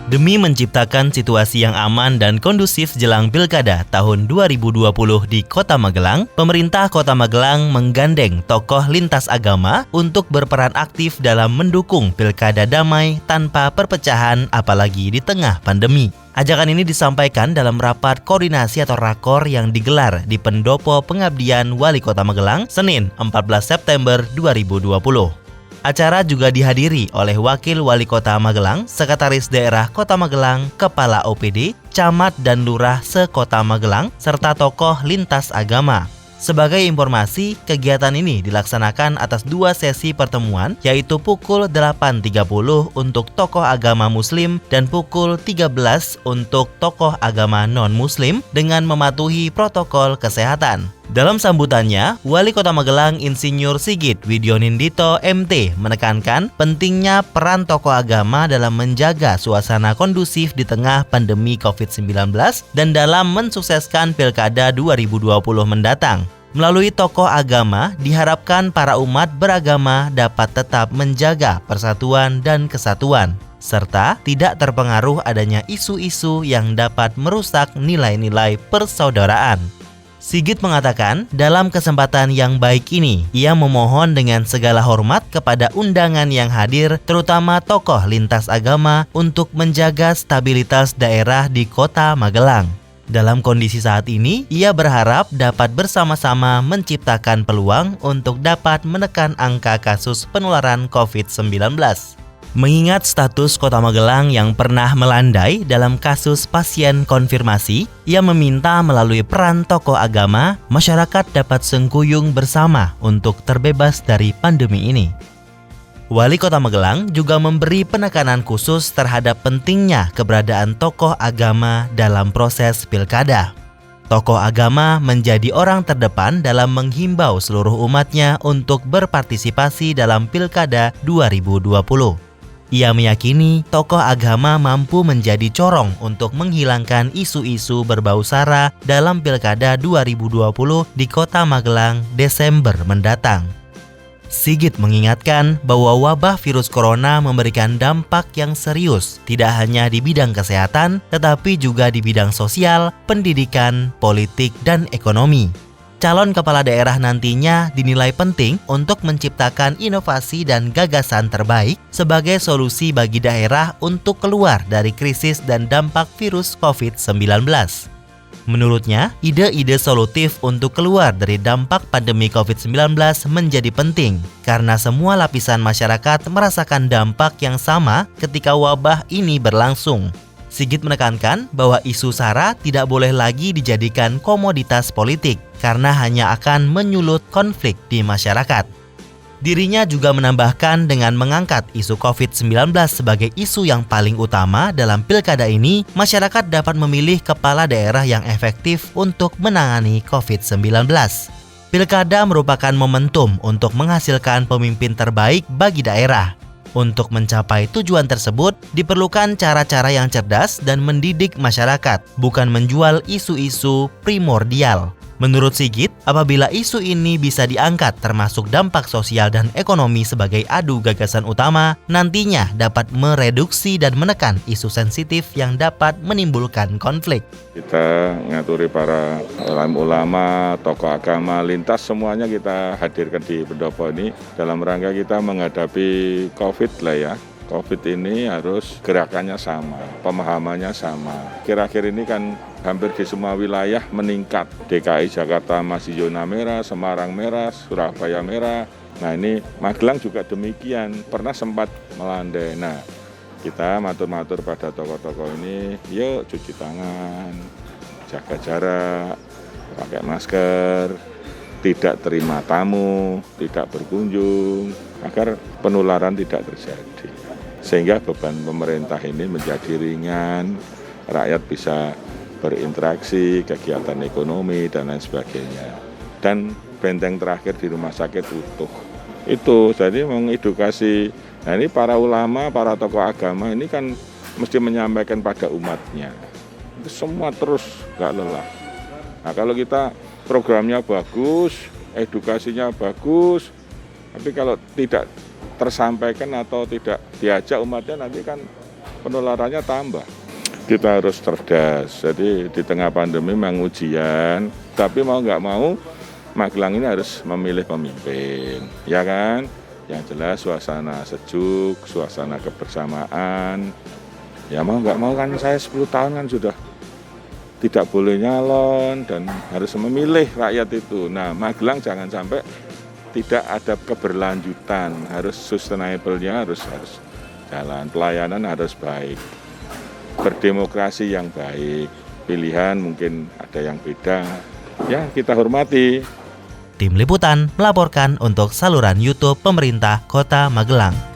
Demi menciptakan situasi yang aman dan kondusif jelang Pilkada tahun 2020 di Kota Magelang, pemerintah Kota Magelang menggandeng tokoh lintas agama untuk berperan aktif dalam mendukung Pilkada damai tanpa perpecahan apalagi di tengah pandemi. Ajakan ini disampaikan dalam rapat koordinasi atau rakor yang digelar di Pendopo Pengabdian Wali Kota Magelang, Senin 14 September 2020. Acara juga dihadiri oleh Wakil Wali Kota Magelang, Sekretaris Daerah Kota Magelang, Kepala OPD, Camat dan Lurah se-Kota Magelang, serta tokoh lintas agama. Sebagai informasi, kegiatan ini dilaksanakan atas 2 sesi pertemuan, yaitu pukul 8.30 untuk tokoh agama Muslim dan pukul 13 untuk tokoh agama non-Muslim dengan mematuhi protokol kesehatan. Dalam sambutannya, Wali Kota Magelang Insinyur Sigit Widyonindito MT menekankan pentingnya peran tokoh agama dalam menjaga suasana kondusif di tengah pandemi COVID-19 dan dalam mensukseskan Pilkada 2020 mendatang. Melalui tokoh agama, diharapkan para umat beragama dapat tetap menjaga persatuan dan kesatuan, serta tidak terpengaruh adanya isu-isu yang dapat merusak nilai-nilai persaudaraan. Sigit mengatakan, dalam kesempatan yang baik ini, ia memohon dengan segala hormat kepada undangan yang hadir, terutama tokoh lintas agama, untuk menjaga stabilitas daerah di Kota Magelang. Dalam kondisi saat ini, ia berharap dapat bersama-sama menciptakan peluang untuk dapat menekan angka kasus penularan COVID-19. Mengingat status Kota Magelang yang pernah melandai dalam kasus pasien konfirmasi, ia meminta melalui peran tokoh agama, masyarakat dapat sengkuyung bersama untuk terbebas dari pandemi ini. Wali Kota Magelang juga memberi penekanan khusus terhadap pentingnya keberadaan tokoh agama dalam proses pilkada. Tokoh agama menjadi orang terdepan dalam menghimbau seluruh umatnya untuk berpartisipasi dalam Pilkada 2020. Ia meyakini tokoh agama mampu menjadi corong untuk menghilangkan isu-isu berbau sara dalam Pilkada 2020 di Kota Magelang Desember mendatang. Sigit mengingatkan bahwa wabah virus corona memberikan dampak yang serius, tidak hanya di bidang kesehatan, tetapi juga di bidang sosial, pendidikan, politik, dan ekonomi. Calon kepala daerah nantinya dinilai penting untuk menciptakan inovasi dan gagasan terbaik sebagai solusi bagi daerah untuk keluar dari krisis dan dampak virus COVID-19. Menurutnya, ide-ide solutif untuk keluar dari dampak pandemi COVID-19 menjadi penting karena semua lapisan masyarakat merasakan dampak yang sama ketika wabah ini berlangsung. Sigit menekankan bahwa isu SARA tidak boleh lagi dijadikan komoditas politik karena hanya akan menyulut konflik di masyarakat. Dirinya juga menambahkan dengan mengangkat isu COVID-19 sebagai isu yang paling utama dalam pilkada ini, masyarakat dapat memilih kepala daerah yang efektif untuk menangani COVID-19. Pilkada merupakan momentum untuk menghasilkan pemimpin terbaik bagi daerah. Untuk mencapai tujuan tersebut, diperlukan cara-cara yang cerdas dan mendidik masyarakat, bukan menjual isu-isu primordial. Menurut Sigit, apabila isu ini bisa diangkat termasuk dampak sosial dan ekonomi sebagai adu gagasan utama, nantinya dapat mereduksi dan menekan isu sensitif yang dapat menimbulkan konflik. Kita ngaturi para ulama, tokoh agama, lintas semuanya kita hadirkan di pendopo ini dalam rangka kita menghadapi COVID lah ya. COVID ini harus gerakannya sama, pemahamannya sama. Akhir-akhir ini kan hampir di semua wilayah meningkat. DKI Jakarta masih zona merah, Semarang merah, Surabaya merah. Nah ini Magelang juga demikian, pernah sempat melandai. Nah kita matur-matur pada tokoh-tokoh ini, yuk cuci tangan, jaga jarak, pakai masker, tidak terima tamu, tidak berkunjung, agar penularan tidak terjadi. Sehingga beban pemerintah ini menjadi ringan, rakyat bisa berinteraksi, kegiatan ekonomi, dan lain sebagainya. Dan benteng terakhir di rumah sakit utuh. Itu, jadi mengedukasi. Nah ini para ulama, para tokoh agama ini kan mesti menyampaikan pada umatnya. Itu semua terus gak lelah. Nah kalau kita programnya bagus, edukasinya bagus, tapi kalau tidak tersampaikan atau tidak diajak umatnya nanti kan penularannya tambah. Kita harus cerdas. Jadi di tengah pandemi memang ujian, tapi mau nggak mau Magelang ini harus memilih pemimpin, ya kan? Yang jelas suasana sejuk, suasana kebersamaan. Ya mau nggak mau kan saya 10 tahun kan sudah tidak boleh nyalon dan harus memilih rakyat itu. Nah, Magelang jangan sampai tidak ada keberlanjutan, harus sustainable-nya harus jalan, pelayanan harus baik, berdemokrasi yang baik, pilihan mungkin ada yang beda, ya kita hormati. Tim Liputan melaporkan untuk saluran YouTube Pemerintah Kota Magelang.